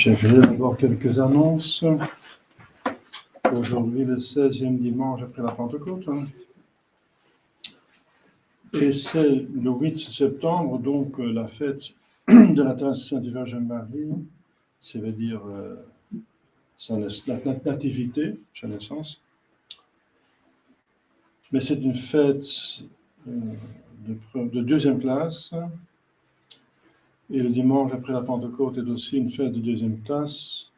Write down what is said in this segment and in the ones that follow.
Je vais d'abord quelques annonces. Aujourd'hui, le 16e dimanche après la Pentecôte. Et c'est le 8 septembre, donc la fête de la Sainte Vierge Marie, ça veut dire la nativité, sa naissance. Mais c'est une fête de deuxième classe. Et le dimanche après la Pentecôte est aussi une fête de deuxième classe.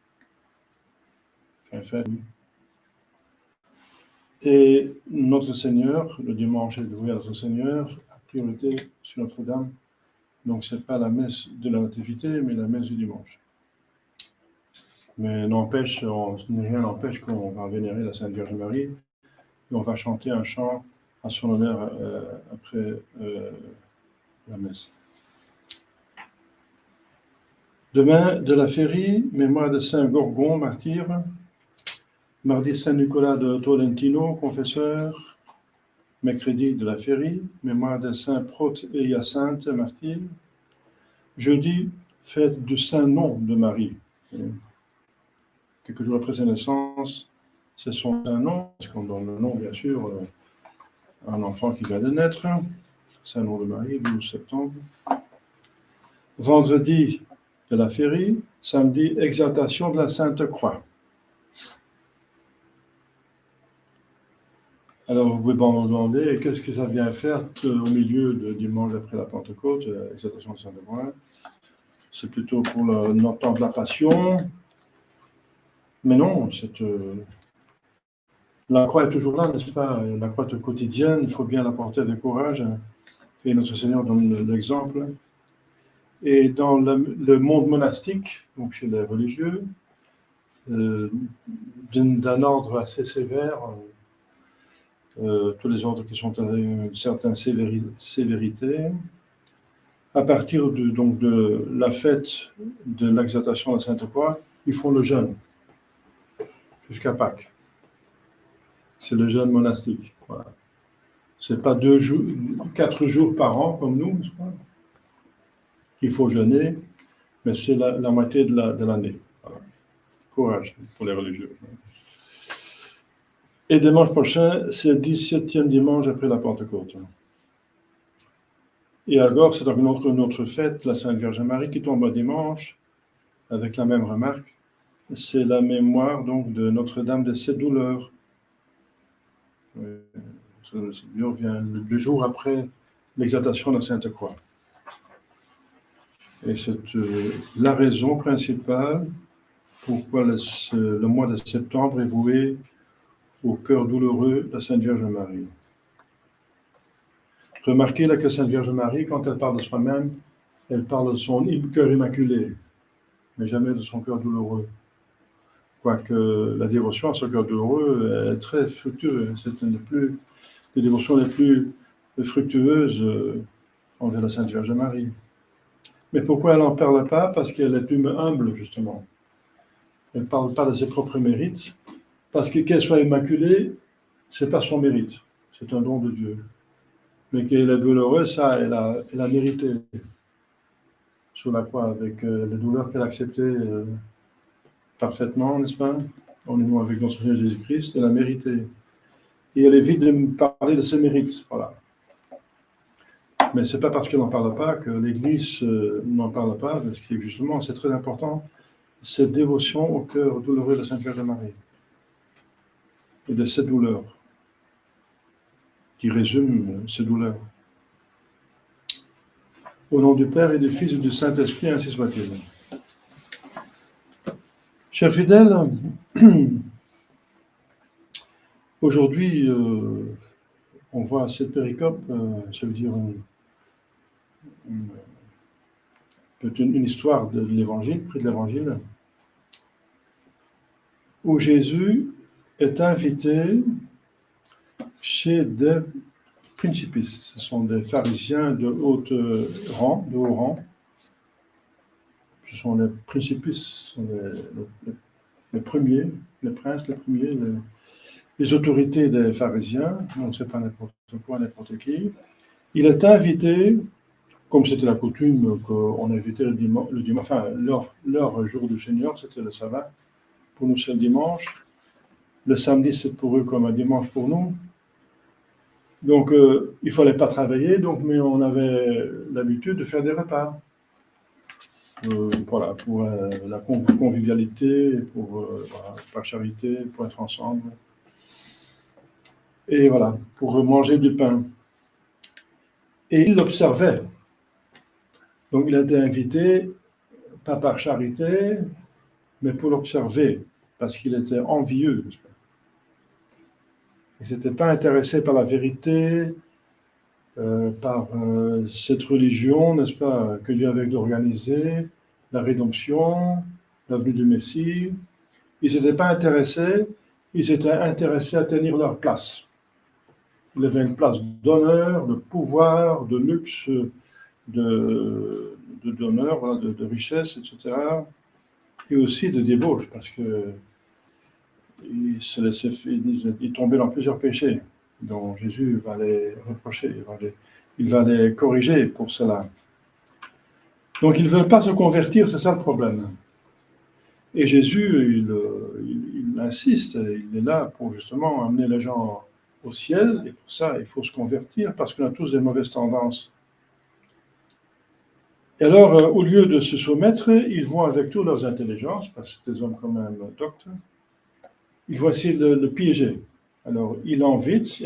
Et notre Seigneur, le dimanche est dévoué à notre Seigneur, a priorité sur Notre-Dame. Donc ce n'est pas la messe de la Nativité, mais la messe du dimanche. Mais rien n'empêche qu'on va vénérer la Sainte Vierge Marie et on va chanter un chant à son honneur après la messe. Demain, de la Férie, mémoire de Saint Gorgon, martyr. Mardi, Saint Nicolas de Tolentino, confesseur. Mercredi, de la Férie, mémoire de Saint Prote et Hyacinthe, martyr. Jeudi, fête du Saint-Nom de Marie. Quelques jours après sa naissance, c'est son Saint-Nom, parce qu'on donne le nom, bien sûr, à un enfant qui vient de naître. Saint-Nom de Marie, 12 septembre. Vendredi, de la Férie. Samedi, exaltation de la Sainte Croix. Alors, vous pouvez me demander, qu'est-ce que ça vient faire au milieu de dimanche après la Pentecôte, exaltation de la Sainte Croix? C'est plutôt pour notre temps de la Passion. Mais non, la croix est toujours là, n'est-ce pas? La croix est quotidienne, il faut bien la porter avec courage. Et notre Seigneur donne l'exemple. Et dans le monde monastique, donc chez les religieux, d'un ordre assez sévère, tous les ordres qui sont à une certaine sévérité, à partir de la fête de l'exaltation de la Sainte Croix, ils font le jeûne jusqu'à Pâques. C'est le jeûne monastique. Voilà. Ce n'est pas 4 jours par an comme nous. Il faut jeûner, mais c'est la moitié de l'année. Voilà. Courage pour les religieux. Et dimanche prochain, c'est le 17e dimanche après la Pentecôte. Et alors, c'est donc une autre fête, la Sainte Vierge Marie, qui tombe un dimanche, avec la même remarque. C'est la mémoire donc de Notre-Dame de ses douleurs. Le Seigneur vient le jour après l'exaltation de la Sainte Croix. Et c'est la raison principale pourquoi le mois de septembre est voué au cœur douloureux de la Sainte Vierge Marie. Remarquez là que Sainte Vierge Marie, quand elle parle de soi-même, elle parle de son cœur immaculé, mais jamais de son cœur douloureux. Quoique la dévotion à ce cœur douloureux est très fructueuse. C'est une des dévotions les plus fructueuses envers la Sainte Vierge Marie. Mais pourquoi elle n'en parle pas? Parce qu'elle est plus humble, justement. Elle ne parle pas de ses propres mérites, parce que qu'elle soit immaculée, ce n'est pas son mérite, c'est un don de Dieu. Mais qu'elle est douloureuse, ça, elle a mérité sur la croix, avec les douleurs qu'elle a acceptées parfaitement, n'est-ce pas? En union avec notre Seigneur Jésus-Christ, elle a mérité. Et elle évite de me parler de ses mérites, voilà. Mais ce n'est pas parce qu'elle n'en parle pas que l'Église n'en parle pas, parce que justement, c'est très important, cette dévotion au cœur douloureux de la Sainte Vierge Marie. Et de cette douleur, qui résume ces douleurs. Au nom du Père et du Fils et du Saint-Esprit, ainsi soit-il. Chers fidèles, aujourd'hui, on voit cette péricope, ça veut dire une histoire de l'Évangile, près de l'Évangile, où Jésus est invité chez des principis. Ce sont des pharisiens de haut rang. Ce sont les principis, ce sont les premiers, les princes, les premiers, les autorités des pharisiens. On ne sait pas n'importe quoi, n'importe qui. Il est invité comme c'était la coutume qu'on invitait le dimanche, enfin leur jour du Seigneur, c'était le sabbat. Pour nous, c'est le dimanche. Le samedi, c'est pour eux comme un dimanche pour nous. Donc, il ne fallait pas travailler, mais on avait l'habitude de faire des repas. Voilà, pour la convivialité, par charité, pour être ensemble. Et voilà, pour manger du pain. Et il l'observait. Donc, il a été invité, pas par charité, mais pour l'observer, parce qu'il était envieux. Il ne s'était pas intéressé par la vérité, par cette religion, n'est-ce pas, que Dieu avait organisée, la rédemption, la venue du Messie. Ils ne s'étaient pas intéressés, ils s'étaient intéressés à tenir leur place. Il avait une place d'honneur, de pouvoir, de luxe, d'honneur, voilà, de richesse, etc. Et aussi de débauche, parce que il tombait dans plusieurs péchés dont Jésus va les reprocher, il va les corriger pour cela. Donc ils ne veulent pas se convertir, c'est ça le problème. Et Jésus, il insiste, il est là pour justement amener les gens au ciel, et pour ça, il faut se convertir, parce qu'on a tous des mauvaises tendances. Et alors, au lieu de se soumettre, ils vont avec toutes leurs intelligences, parce que c'est des hommes quand même docteurs, ils vont essayer de le piéger. Alors, il invite,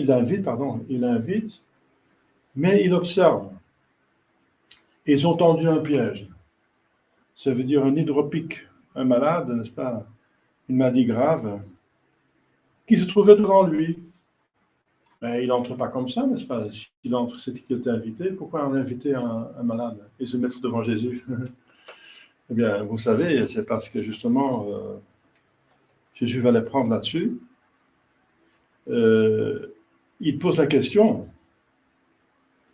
mais il observe. Ils ont tendu un piège. Ça veut dire un hydropique, un malade, n'est-ce pas, une maladie grave, qui se trouvait devant lui. Mais il n'entre pas comme ça, n'est-ce pas? S'il entre, c'est qu'il était invité. Pourquoi on a invité un malade et se mettre devant Jésus? Eh bien, vous savez, c'est parce que justement, Jésus va les prendre là-dessus. Il pose la question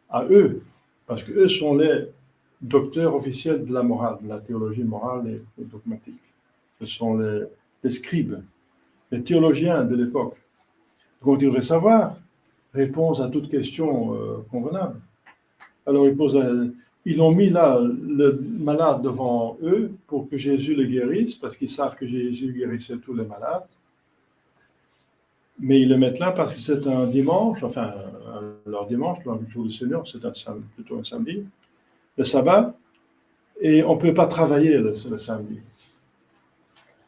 à eux, parce qu'eux sont les docteurs officiels de la morale, de la théologie morale et dogmatique. Ce sont les scribes, les théologiens de l'époque. Donc, ils devraient savoir réponse à toute question convenable. Alors, ils ont mis là le malade devant eux pour que Jésus le guérisse, parce qu'ils savent que Jésus guérissait tous les malades. Mais ils le mettent là parce que c'est un dimanche, enfin, leur dimanche, leur jour du Seigneur, c'est plutôt un samedi, le sabbat, et on ne peut pas travailler le samedi.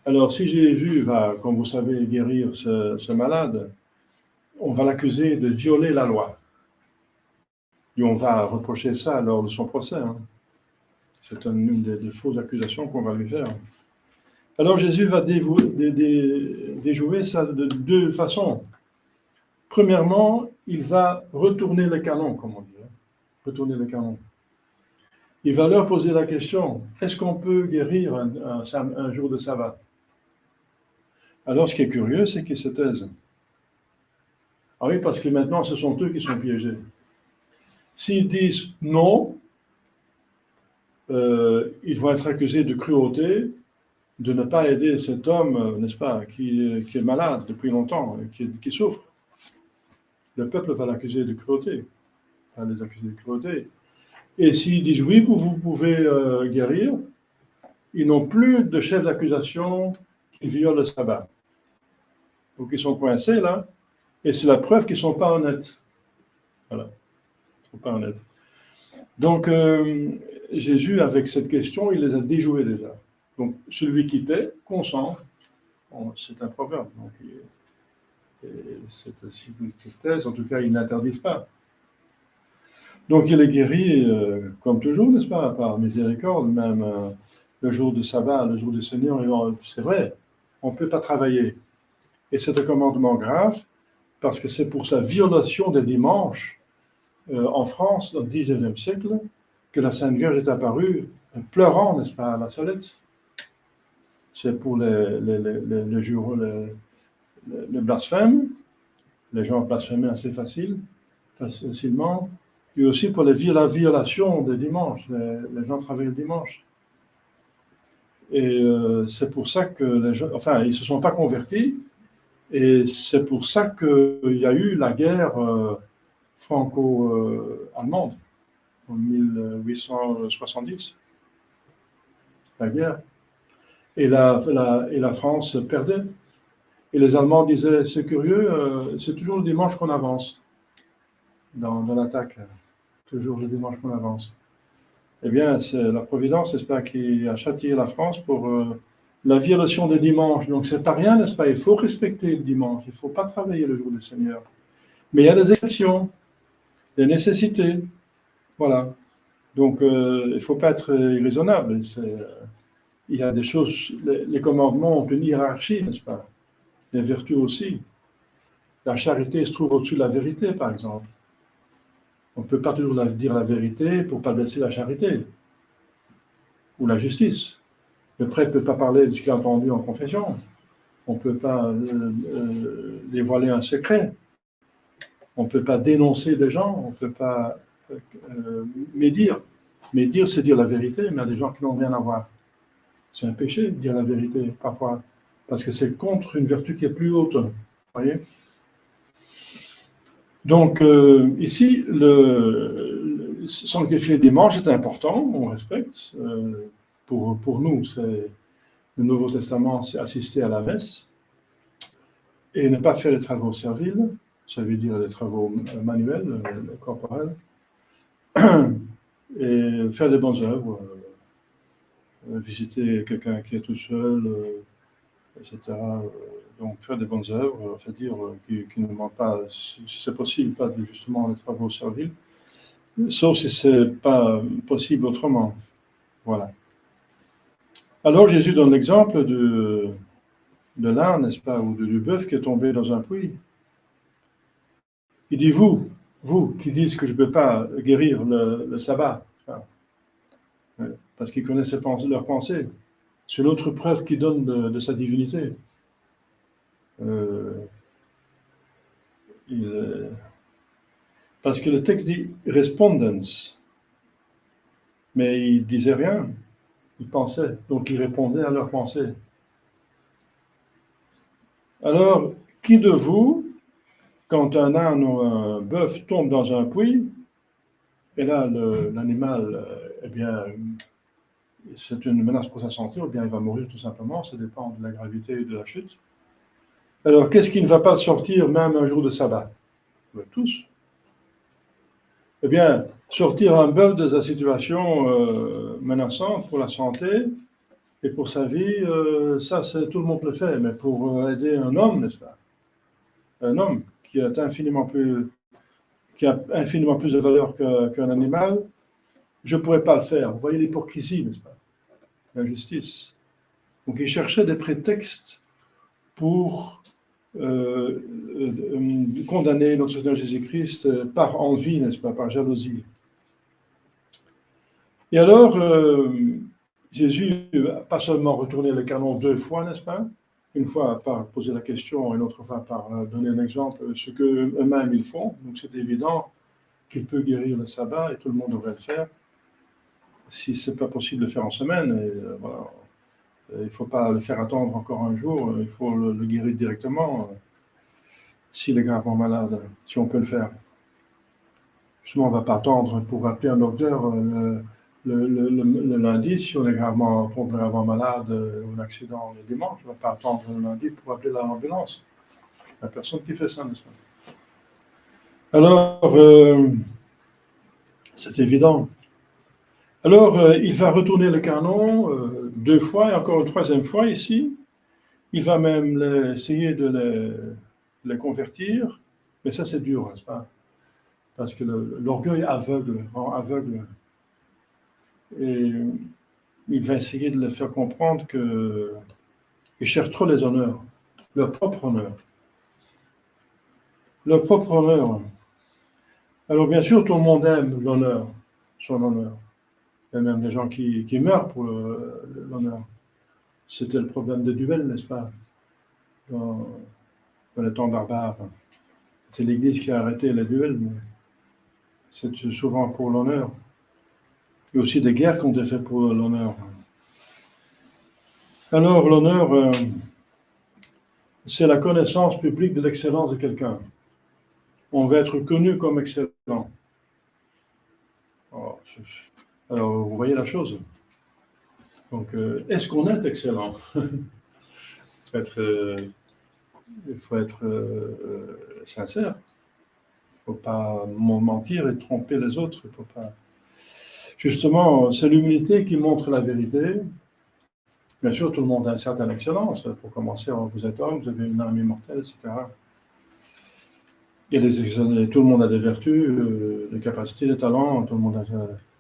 Alors, si Jésus va, comme vous savez, guérir ce malade, on va l'accuser de violer la loi. Et on va reprocher ça lors de son procès. Hein. C'est une des fausses accusations qu'on va lui faire. Alors Jésus va déjouer ça de deux façons. Premièrement, il va retourner le canon, comme on dit. Hein. Retourner le canon. Il va leur poser la question, est-ce qu'on peut guérir un jour de sabbat? Alors ce qui est curieux, c'est qu'ils se taisent. Ah oui, parce que maintenant, ce sont eux qui sont piégés. S'ils disent non, ils vont être accusés de cruauté, de ne pas aider cet homme, n'est-ce pas, qui est malade depuis longtemps, qui souffre. Le peuple va l'accuser de cruauté, va les accuser de cruauté. Et s'ils disent oui, vous pouvez guérir, ils n'ont plus de chef d'accusation qui viole le sabbat. Donc ils sont coincés là, et c'est la preuve qu'ils ne sont pas honnêtes. Voilà, ils ne sont pas honnêtes. Donc Jésus, avec cette question, il les a déjoués déjà. Donc celui qui tait, consent. C'est un proverbe. Donc, cette thèse, en tout cas, ils n'interdisent pas. Donc il est guéri, comme toujours, n'est-ce pas, par miséricorde, même le jour du sabbat, le jour du Seigneur, c'est vrai, on ne peut pas travailler. Et c'est un commandement grave, parce que c'est pour sa violation des dimanches en France, dans le XIXe siècle, que la Sainte Vierge est apparue, pleurant, n'est-ce pas, à la Salette. C'est pour le blasphème, les gens blasphémaient assez facilement, et aussi pour la violation des dimanches, les gens travaillent le dimanche. Et c'est pour ça que les gens, enfin, ils ne se sont pas convertis, et c'est pour ça qu'il y a eu la guerre franco-allemande. en 1870, la guerre. Et la France perdait. Et les Allemands disaient, c'est curieux, c'est toujours le dimanche qu'on avance dans l'attaque. Toujours le dimanche qu'on avance. Eh bien, c'est la Providence, n'est-ce pas, qui a châtié la France pour la violation des dimanches. Donc, c'est pas rien, n'est-ce pas? Il faut respecter le dimanche. Il ne faut pas travailler le jour du Seigneur. Mais il y a des exceptions, des nécessités. Voilà. Donc, il ne faut pas être irraisonnable. Il y a des choses, les commandements ont une hiérarchie, n'est-ce pas? Les vertus aussi. La charité se trouve au-dessus de la vérité, par exemple. On ne peut pas toujours dire la vérité pour ne pas blesser la charité ou la justice. Le prêtre ne peut pas parler de ce qu'il a entendu en confession. On ne peut pas dévoiler un secret. On ne peut pas dénoncer des gens. On ne peut pas médire. Médire, c'est dire la vérité, mais il y a des gens qui n'ont rien à voir. C'est un péché de dire la vérité, parfois. Parce que c'est contre une vertu qui est plus haute. Vous voyez? Donc, ici, sanctifier le dimanche est important, on respecte. Pour nous, c'est le Nouveau Testament, c'est assister à la messe et ne pas faire des travaux serviles, ça veut dire des travaux manuels, corporels, et faire des bonnes œuvres, visiter quelqu'un qui est tout seul, etc. Donc, faire des bonnes œuvres, c'est-à-dire qui ne demandent pas, si c'est possible, pas justement les travaux serviles, sauf si ce n'est pas possible autrement. Voilà. Alors, Jésus donne l'exemple de l'âne, n'est-ce pas, ou du bœuf qui est tombé dans un puits. Il dit, vous qui dites que je ne peux pas guérir le sabbat, parce qu'il connaît leurs pensées. C'est une autre preuve qu'il donne de sa divinité. Parce que le texte dit respondens, mais il ne disait rien, il pensait, donc il répondait à leurs pensées. Alors, qui de vous, quand un âne ou un bœuf tombe dans un puits, et là l'animal, eh bien, c'est une menace pour sa santé, ou bien il va mourir tout simplement, ça dépend de la gravité de la chute. Alors, qu'est-ce qui ne va pas sortir même un jour de sabbat? Tous. Eh bien, sortir un bœuf de sa situation menaçante pour la santé et pour sa vie, ça, tout le monde le fait, mais pour aider un homme, n'est-ce pas? Un homme qui a infiniment plus de valeur qu'un animal, je ne pourrais pas le faire. Vous voyez l'hypocrisie, n'est-ce pas? L'injustice. Donc, il cherchait des prétextes pour condamner notre Seigneur Jésus-Christ par envie, n'est-ce pas, par jalousie. Et alors, Jésus n'a pas seulement retourné le canon 2 fois, n'est-ce pas? Une fois par poser la question, et une autre fois par donner un exemple, ce qu'eux-mêmes ils font. Donc c'est évident qu'il peut guérir le sabbat et tout le monde devrait le faire. Si ce n'est pas possible de le faire en semaine, et, voilà. Il ne faut pas le faire attendre encore un jour, il faut le guérir directement s'il est gravement malade, si on peut le faire. Justement, on ne va pas attendre pour appeler un docteur le lundi, si on est gravement malade ou un accident le dimanche. On ne va pas attendre le lundi pour appeler l'ambulance. Il n'y a personne qui fait ça, n'est-ce pas? Alors, c'est évident. Alors, il va retourner le canon 2 fois et encore une 3e fois ici. Il va même essayer de les convertir, mais ça c'est dur, n'est-ce pas? Parce que l'orgueil rend aveugle. Et il va essayer de les faire comprendre qu'ils cherchent trop les honneurs, leur propre honneur. Leur propre honneur. Alors bien sûr, tout le monde aime l'honneur, son honneur. Il y a même des gens qui meurent pour l'honneur. C'était le problème des duels, n'est-ce pas? Dans les temps barbares. C'est l'Église qui a arrêté les duels, mais c'est souvent pour l'honneur. Il y a aussi des guerres qui ont été faites pour l'honneur. Alors, l'honneur, c'est la connaissance publique de l'excellence de quelqu'un. On veut être connu comme excellent. Alors, Alors, vous voyez la chose. Donc, est-ce qu'on est excellent? Il faut être sincère. Il ne faut pas mentir et tromper les autres. Il faut pas... Justement, c'est l'humilité qui montre la vérité. Bien sûr, tout le monde a une certaine excellence. Pour commencer, vous êtes homme, vous avez une âme immortelle, etc. Tout le monde a des vertus, des capacités, des talents. Tout le monde a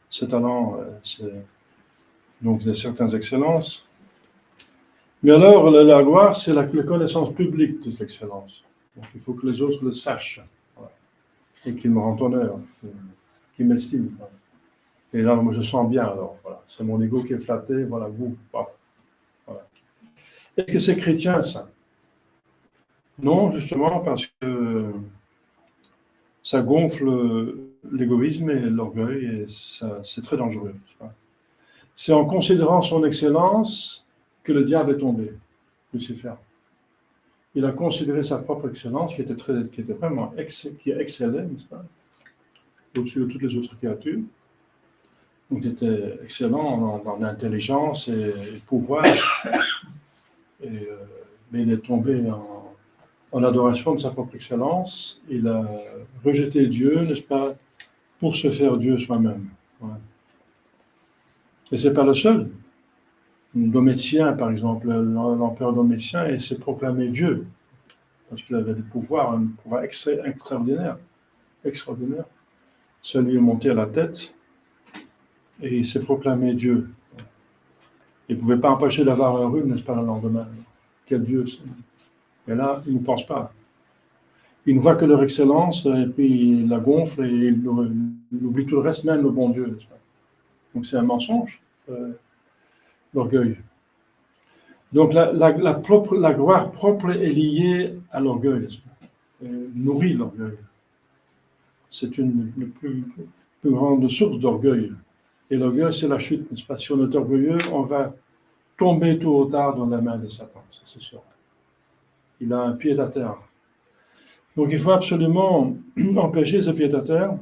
ses talents, donc certaines excellences. Mais alors, la gloire, c'est la connaissance publique de cette excellence. Donc, il faut que les autres le sachent. Voilà. Et qu'ils me rendent honneur, qu'ils m'estiment. Voilà. Et là, moi, je sens bien, alors. Voilà. C'est mon ego qui est flatté, voilà, vous. Voilà. Est-ce que c'est chrétien, ça? Non, justement, parce que ça gonfle l'égoïsme et l'orgueil, et c'est très dangereux. C'est en considérant son excellence que le diable est tombé, Lucifer. Il a considéré sa propre excellence, qui excellait, n'est-ce pas, au-dessus de toutes les autres créatures. Donc, il était excellent dans l'intelligence et le pouvoir. Mais il est tombé en adoration de sa propre excellence. Il a rejeté Dieu, n'est-ce pas, pour se faire Dieu soi-même. Ouais. Et ce n'est pas le seul. Domitien, par exemple, l'empereur Domitien, il s'est proclamé Dieu, parce qu'il avait un pouvoir extraordinaire. Ça lui est monté à la tête, et il s'est proclamé Dieu. Il ne pouvait pas empêcher d'avoir un rhume, n'est-ce pas, le lendemain. Quel Dieu c'est. Mais là, il ne pense pas. Il ne voit que leur excellence, et puis il la gonfle, et il oublie tout le reste, même le bon Dieu, n'est-ce pas. Donc c'est un mensonge, l'orgueil. Donc la gloire propre est liée à l'orgueil, n'est-ce pas, et nourrit l'orgueil. C'est une plus grande source d'orgueil. Et l'orgueil, c'est la chute, n'est-ce pas. Si on est orgueilleux, on va tomber tôt ou tard dans la main de Satan, ça c'est sûr. Il a un pied à terre. Donc il faut absolument empêcher ce pied à terre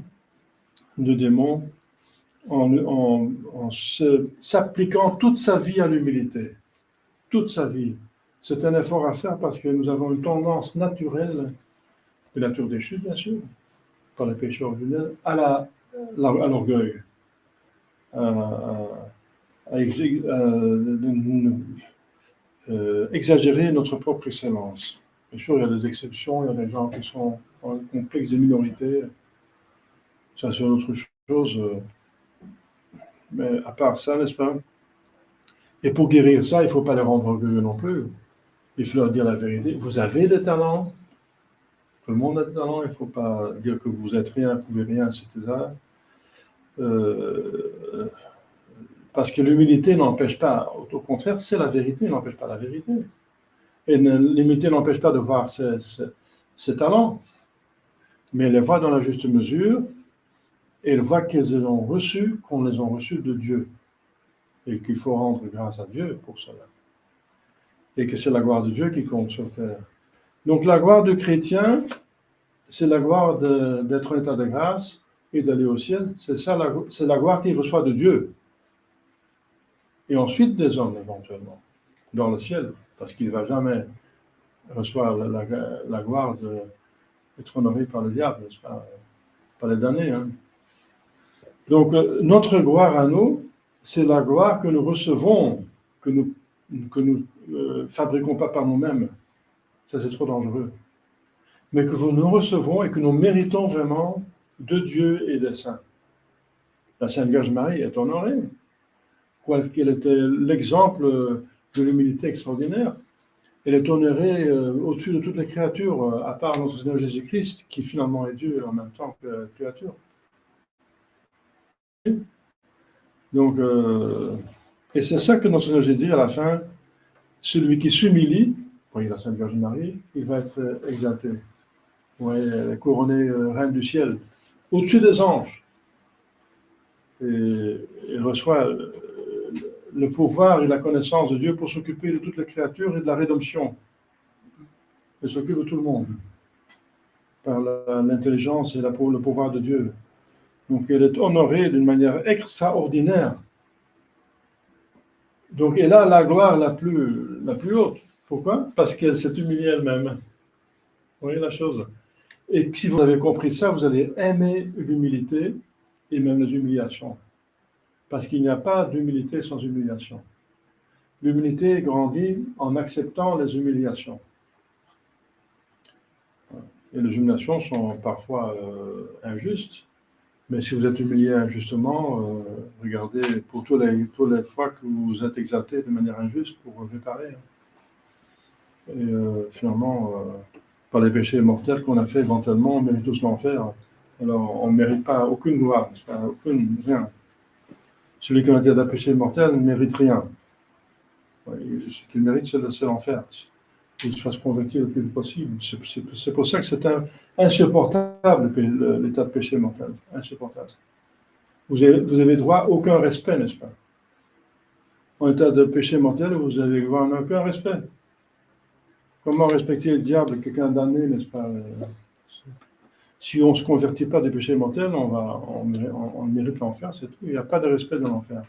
de démon en s'appliquant toute sa vie à l'humilité. Toute sa vie. C'est un effort à faire parce que nous avons une tendance naturelle, de nature des chutes, bien sûr, par les péchés originels, à l'orgueil, à exagérer notre propre excellence. Bien sûr, il y a des exceptions, il y a des gens qui sont en complexe des minorités, ça c'est autre chose, mais à part ça, n'est-ce pas? Et pour guérir ça, il ne faut pas les rendre orgueilleux non plus. Il faut leur dire la vérité. Vous avez des talents. Tout le monde a des talents. Il ne faut pas dire que vous êtes rien, vous ne pouvez rien, etc. Parce que l'humilité n'empêche pas, au contraire, c'est la vérité, n'empêche pas la vérité. Et l'humilité n'empêche pas de voir ses talents, mais elle les voit dans la juste mesure, et elle voit qu'on les ont reçus de Dieu, et qu'il faut rendre grâce à Dieu pour cela. Et que c'est la gloire de Dieu qui compte sur terre. Donc la gloire du chrétien, c'est la gloire d'être en état de grâce et d'aller au ciel. C'est ça, c'est la gloire qu'il reçoit de Dieu. Et ensuite des hommes, éventuellement, dans le ciel, parce qu'il ne va jamais recevoir la gloire d'être honoré par le diable, n'est-ce pas, par les damnés. Hein. Donc notre gloire à nous, c'est la gloire que nous recevons, que nous fabriquons pas par nous-mêmes. Ça, c'est trop dangereux. Mais que nous recevons et que nous méritons vraiment de Dieu et des saints. La Sainte Vierge Marie est honorée. Qu'elle était l'exemple de l'humilité extraordinaire. Elle est honorée au-dessus de toutes les créatures, à part notre Seigneur Jésus-Christ, qui finalement est Dieu en même temps que créature. Donc, et c'est ça que notre Seigneur Jésus dit à la fin, celui qui s'humilie, voyez la Sainte Vierge Marie, il va être exalté. Ouais, elle est couronnée reine du ciel, au-dessus des anges. Et elle reçoit le pouvoir et la connaissance de Dieu pour s'occuper de toutes les créatures et de la rédemption. Elle s'occupe de tout le monde par l'intelligence et le pouvoir de Dieu. Donc, elle est honorée d'une manière extraordinaire. Donc, elle a la gloire la plus haute. Pourquoi? Parce qu'elle s'est humiliée elle-même. Vous voyez la chose? Et si vous avez compris ça, vous allez aimer l'humilité et même les humiliations. Parce qu'il n'y a pas d'humilité sans humiliation. L'humilité grandit en acceptant les humiliations. Et les humiliations sont parfois injustes, mais si vous êtes humilié injustement, regardez, pour toutes les fois que vous êtes exalté de manière injuste, pour vous réparer. Et finalement, par les péchés mortels qu'on a fait éventuellement, on mérite tous l'enfer. Alors, on ne mérite pas aucune gloire, rien. Celui qui a été d'un péché mortel ne mérite rien. Ce qu'il mérite, c'est l'enfer. Qu'il se fasse convertir le plus vite possible. C'est pour ça que c'est insupportable, l'état de péché mortel. Insupportable. Vous avez droit à aucun respect, n'est-ce pas? En état de péché mortel, vous avez droit à aucun respect. Comment respecter le diable, quelqu'un damné, n'est-ce pas? Si on ne se convertit pas des péchés mortels, on mérite l'enfer, c'est tout. Il n'y a pas de respect dans l'enfer.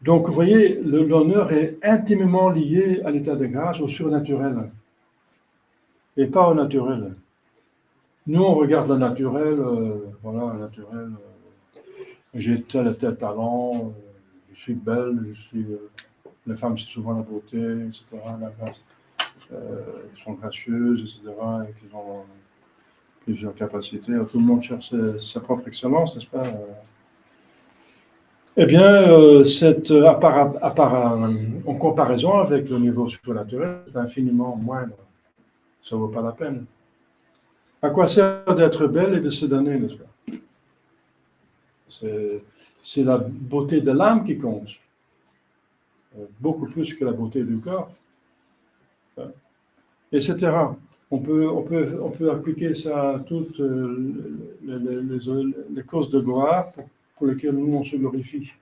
Donc, vous voyez, l'honneur est intimement lié à l'état de grâce, au surnaturel, et pas au naturel. Nous, on regarde le naturel, voilà, le naturel, j'ai tel et tel talent, je suis belle, les femmes, c'est souvent la beauté, etc., la grâce, elles sont gracieuses, etc., et qu'ils ont plusieurs capacités. Tout le monde cherche sa propre excellence, n'est-ce pas? Eh bien, en comparaison avec le niveau surnaturel, c'est infiniment moindre. Ça ne vaut pas la peine. À quoi sert d'être belle et de se donner, n'est-ce pas? C'est la beauté de l'âme qui compte, beaucoup plus que la beauté du corps, etc. On peut appliquer ça à toutes les causes de gloire pour lesquelles nous on se glorifie.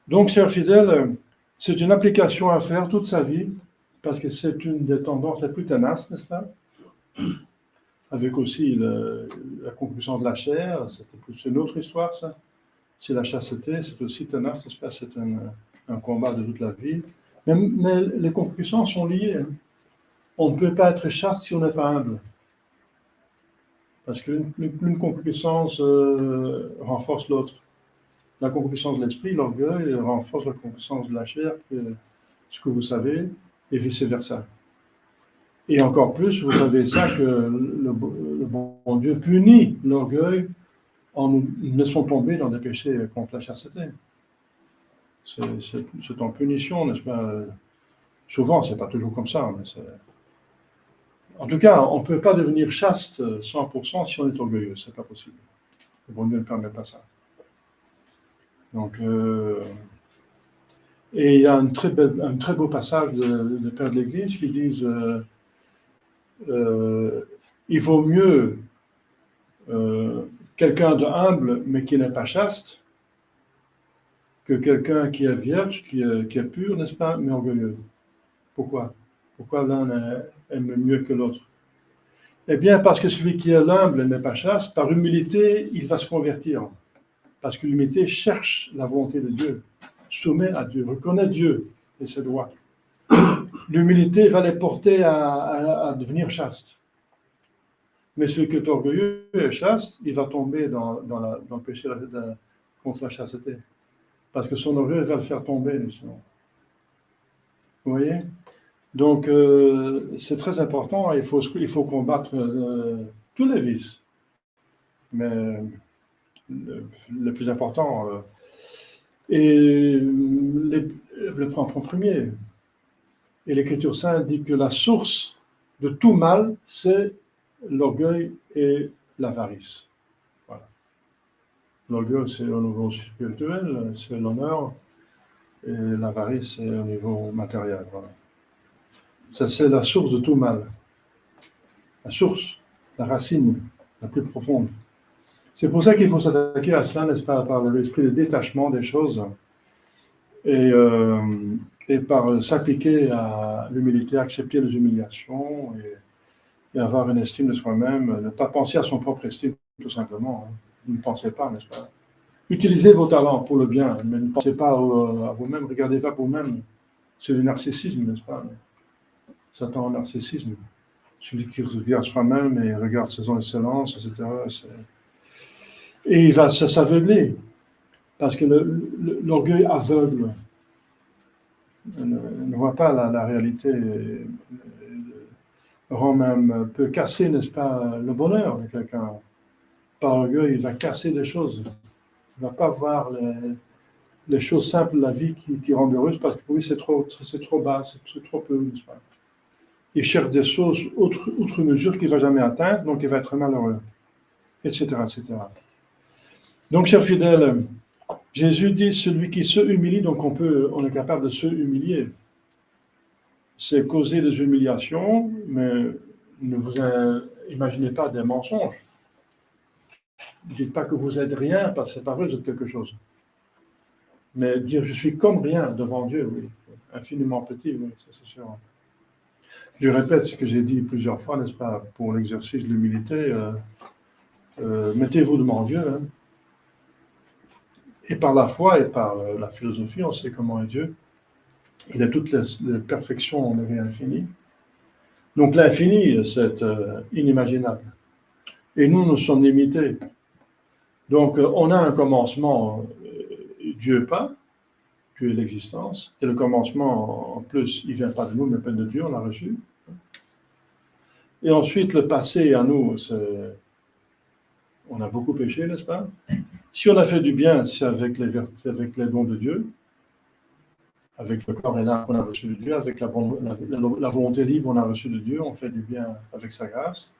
Donc, chers fidèles, c'est une application à faire toute sa vie, parce que c'est une des tendances les plus tenaces, n'est-ce pas? Avec aussi la conclusion de la chair, c'est une autre histoire, ça. C'est la chasteté, c'est aussi tenace, n'est-ce pas? C'est un combat de toute la vie. Mais les concupiscences sont liées. Hein. On ne peut pas être chaste si on n'est pas humble. Parce qu'une concupiscence renforce l'autre. La concupiscence de l'esprit, l'orgueil, renforce la concupiscence de la chair, ce que vous savez, et vice-versa. Et encore plus, vous savez ça, que le bon Dieu punit l'orgueil en nous laissant tomber dans des péchés contre la chasteté. C'est en punition, n'est-ce pas? Souvent, c'est pas toujours comme ça, mais en tout cas, on ne peut pas devenir chaste 100% si on est orgueilleux, c'est pas possible. Le bon Dieu ne permet pas ça. Donc, et il y a un très beau passage de Père de l'Église qui disent il vaut mieux quelqu'un de humble mais qui n'est pas chaste que quelqu'un qui est vierge, qui est pur, n'est-ce pas, mais orgueilleux. Pourquoi? Pourquoi l'un aime mieux que l'autre? Eh bien, parce que celui qui est humble n'est pas chaste, par humilité, il va se convertir. Parce que l'humilité cherche la volonté de Dieu, soumet à Dieu, reconnaît Dieu et ses droits. L'humilité va les porter à devenir chaste. Mais celui qui est orgueilleux et chaste, il va tomber dans le péché contre la chasteté. Parce que son orgueil va le faire tomber, justement. Vous voyez? Donc, c'est très important. Il faut combattre tous les vices. Mais le plus important, et le point premier. Et l'Écriture sainte dit que la source de tout mal, c'est l'orgueil et l'avarice. Voilà. L'orgueil, c'est au niveau spirituel, c'est l'honneur, et l'avarice, c'est au niveau matériel. Voilà. Ça, c'est la source de tout mal. La source, la racine, la plus profonde. C'est pour ça qu'il faut s'attaquer à cela, n'est-ce pas, par l'esprit de détachement des choses et par s'appliquer à l'humilité, accepter les humiliations et avoir une estime de soi-même, ne pas penser à son propre estime tout simplement. Ne pensez pas, n'est-ce pas? Utilisez vos talents pour le bien, mais ne pensez pas à vous-même, regardez pas vous-même. C'est le narcissisme, n'est-ce pas? Satan au narcissisme. Celui qui regarde soi-même et regarde ses excellences, etc. Et il va s'aveugler, parce que l'orgueil aveugle. Ne voit pas la réalité, rend même, peut casser, n'est-ce pas, le bonheur de quelqu'un. Par orgueil, il va casser des choses. Il ne va pas voir les choses simples de la vie qui rendent heureuse, parce que pour lui, c'est trop bas, c'est trop peu, n'est-ce pas? Il cherche des choses outre mesure qu'il ne va jamais atteindre, donc il va être malheureux, etc., etc. Donc, chers fidèles, Jésus dit, celui qui se humilie, donc on est capable de se humilier. C'est causer des humiliations, mais ne vous imaginez pas des mensonges. Ne dites pas que vous êtes rien, parce que c'est pas vrai, vous êtes quelque chose. Mais dire je suis comme rien devant Dieu, oui, infiniment petit, oui, ça c'est sûr. Je répète ce que j'ai dit plusieurs fois, n'est-ce pas, pour l'exercice de l'humilité, mettez-vous devant Dieu, hein. Et par la foi et par la philosophie, on sait comment est Dieu. Il a toutes les perfections en infini. Donc l'infini, c'est inimaginable. Et nous sommes limités. Donc on a un commencement, Dieu pas, Dieu est l'existence, et le commencement, en plus, il ne vient pas de nous, mais de Dieu, on l'a reçu. Et ensuite, le passé à nous, on a beaucoup péché, n'est-ce pas? Si on a fait du bien, c'est avec les dons de Dieu, avec le corps et l'âme qu'on a reçu de Dieu, avec la volonté libre qu'on a reçue de Dieu, on fait du bien avec sa grâce.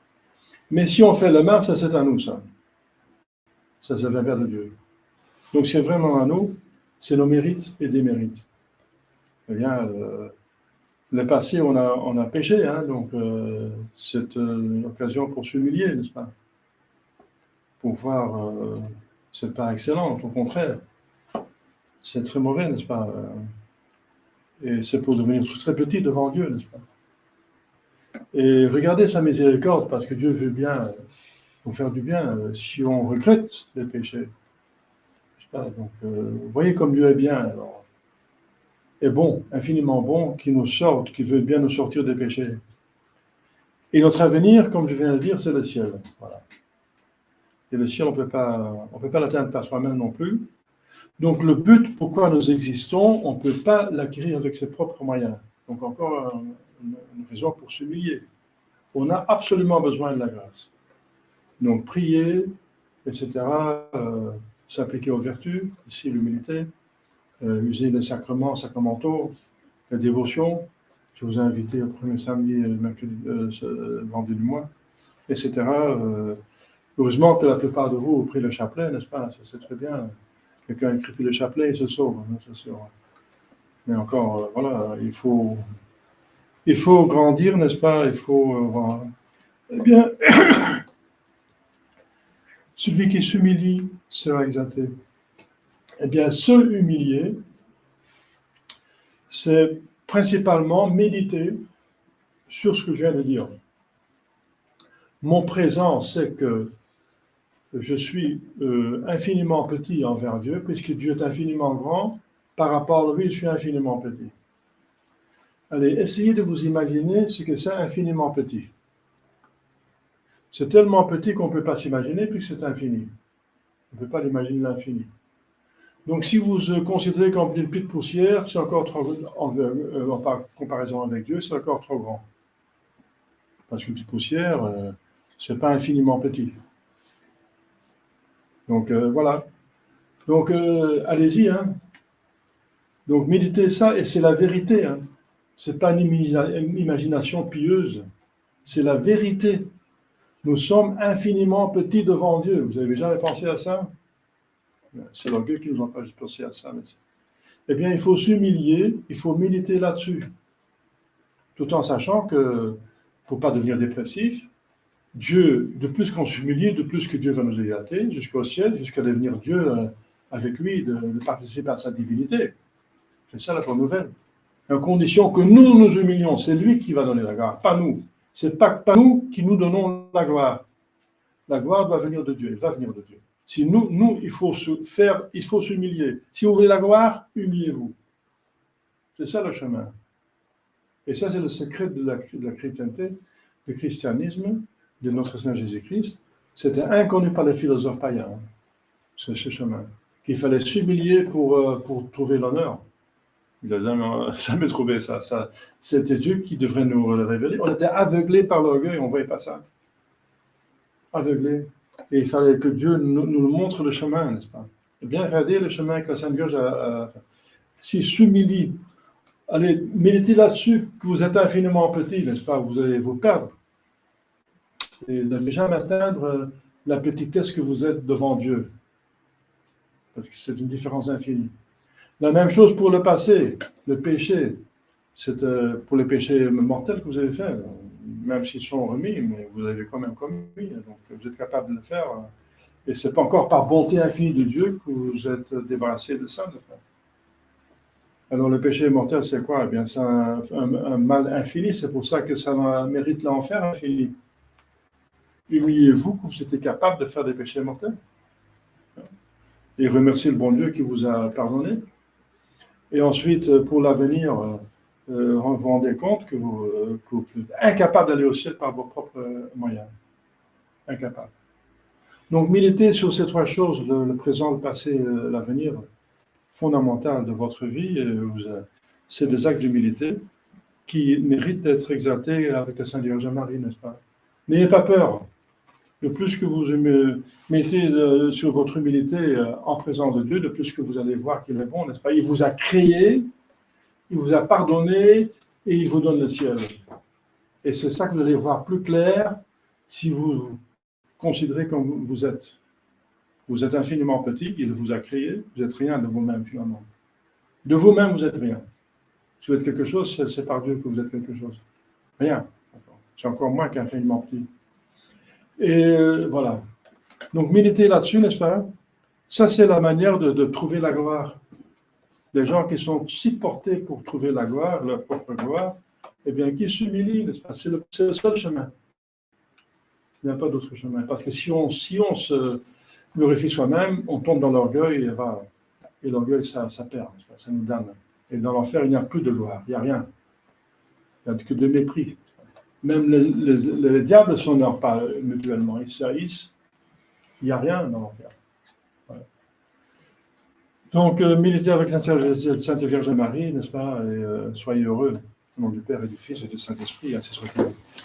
Mais si on fait le mal, ça c'est à nous, ça. Ça vient vers de Dieu. Donc c'est vraiment à nous, c'est nos mérites et des mérites. Eh bien, le passé, on a péché, hein, donc c'est l'occasion pour s'humilier, n'est-ce pas? Pour voir, c'est pas excellent, au contraire. C'est très mauvais, n'est-ce pas? Et c'est pour devenir très petit devant Dieu, n'est-ce pas? Et regardez sa miséricorde, parce que Dieu veut bien nous faire du bien, si on regrette les péchés. N'est-ce pas? Donc, vous voyez comme Dieu est bien, alors. Est bon, infiniment bon, qui nous sorte, qui veut bien nous sortir des péchés. Et notre avenir, comme je viens de dire, c'est le ciel. Voilà. Et le ciel, on ne peut pas l'atteindre par soi-même non plus. Donc le but, pourquoi nous existons, on ne peut pas l'acquérir avec ses propres moyens. Donc encore une raison pour s'humilier. On a absolument besoin de la grâce. Donc prier, etc., s'appliquer aux vertus, ici l'humilité, user les sacrements, sacramentaux, la dévotion. Je vous ai invité au premier samedi, vendredi du mois, etc. Heureusement que la plupart de vous prient le chapelet, n'est-ce pas? Ça, c'est très bien. Quelqu'un écrit le chapelet, il se sauve, hein, c'est sûr. Mais encore, voilà, il faut grandir, n'est-ce pas? Il faut voir. Eh bien, celui qui s'humilie sera exalté. Eh bien, se humilier, c'est principalement méditer sur ce que je viens de dire. Mon présent, c'est que je suis infiniment petit envers Dieu, puisque Dieu est infiniment grand, par rapport à lui, je suis infiniment petit. Allez, essayez de vous imaginer ce que c'est infiniment petit. C'est tellement petit qu'on ne peut pas s'imaginer, puisque c'est infini. On ne peut pas l'imaginer l'infini. Donc si vous considérez comme une petite poussière, c'est encore trop en comparaison avec Dieu, c'est encore trop grand. Parce qu'une petite poussière, ce n'est pas infiniment petit. Donc voilà. Donc allez-y, hein. Donc méditez ça, et c'est la vérité, hein. Ce n'est pas une imagination pieuse, c'est la vérité. Nous sommes infiniment petits devant Dieu. Vous avez jamais pensé à ça? C'est l'orgueil qui nous empêche de penser à ça. Eh bien, il faut s'humilier, il faut méditer là-dessus. Tout en sachant que, pour ne pas devenir dépressif, Dieu, de plus qu'on s'humilie, de plus que Dieu va nous exalter jusqu'au ciel, jusqu'à devenir Dieu avec lui, de participer à sa divinité. C'est ça la bonne nouvelle. À condition que nous nous humilions, c'est lui qui va donner la gloire, pas nous. C'est pas nous qui nous donnons la gloire. La gloire doit venir de Dieu, elle va venir de Dieu. Si nous, il faut s'humilier. Si vous voulez la gloire, humiliez-vous. C'est ça le chemin. Et ça, c'est le secret de la chrétienté, du christianisme, de notre Seigneur Jésus-Christ. C'était inconnu par les philosophes païens, ce chemin. Qu'il fallait s'humilier pour trouver l'honneur. Il n'a jamais trouvé ça. C'était Dieu qui devrait nous le révéler. On était aveuglés par l'orgueil, on ne voyait pas ça. Aveuglés. Et il fallait que Dieu nous montre le chemin, n'est-ce pas? Bien regarder le chemin que la Sainte Vierge a fait. S'il s'humilie, allez, méditez là-dessus, que vous êtes infiniment petit, n'est-ce pas? Vous allez vous perdre. Et ne jamais atteindre la petitesse que vous êtes devant Dieu. Parce que c'est une différence infinie. La même chose pour le passé, le péché. C'est pour les péchés mortels que vous avez faits, même s'ils sont remis, mais vous avez quand même commis. Donc vous êtes capable de le faire. Et ce n'est pas encore par bonté infinie de Dieu que vous êtes débarrassé de ça. Alors le péché mortel, c'est quoi? Eh bien, c'est un mal infini. C'est pour ça que ça mérite l'enfer infini. Humiliez-vous que vous étiez capable de faire des péchés mortels. Et remerciez le bon Dieu qui vous a pardonné. Et ensuite, pour l'avenir, vous vous rendez compte que vous êtes incapable d'aller au ciel par vos propres moyens. Incapable. Donc, militez sur ces trois choses, le présent, le passé, l'avenir, fondamental de votre vie. C'est des actes d'humilité qui méritent d'être exaltés avec la Sainte Vierge Marie, n'est-ce pas? N'ayez pas peur. Le plus que vous mettez sur votre humilité en présence de Dieu, de plus que vous allez voir qu'il est bon, n'est-ce pas? Il vous a créé, il vous a pardonné et il vous donne le ciel. Et c'est ça que vous allez voir plus clair si vous considérez comme vous êtes. Vous êtes infiniment petit, il vous a créé, vous n'êtes rien de vous-même finalement. De vous-même, vous n'êtes rien. Si vous êtes quelque chose, c'est par Dieu que vous êtes quelque chose. Rien. C'est encore moins qu'infiniment petit. Et voilà. Donc, méditez là-dessus, n'est-ce pas? Ça, c'est la manière de trouver la gloire. Les gens qui sont si portés pour trouver la gloire, leur propre gloire, eh bien, qui s'humilient, n'est-ce pas? C'est le seul chemin. Il n'y a pas d'autre chemin. Parce que si on se glorifie soi-même, on tombe dans l'orgueil, et l'orgueil, ça perd, ça nous damne. Et dans l'enfer, il n'y a plus de gloire, il n'y a rien. Il n'y a que de mépris. Même les diables ne s'honorent pas mutuellement, ils se haïssent. Il n'y a rien dans l'enfer. Voilà. Donc, militez avec la Sainte Vierge Marie, n'est-ce pas? Et soyez heureux, au nom du Père et du Fils et du Saint-Esprit, ainsi soit-il.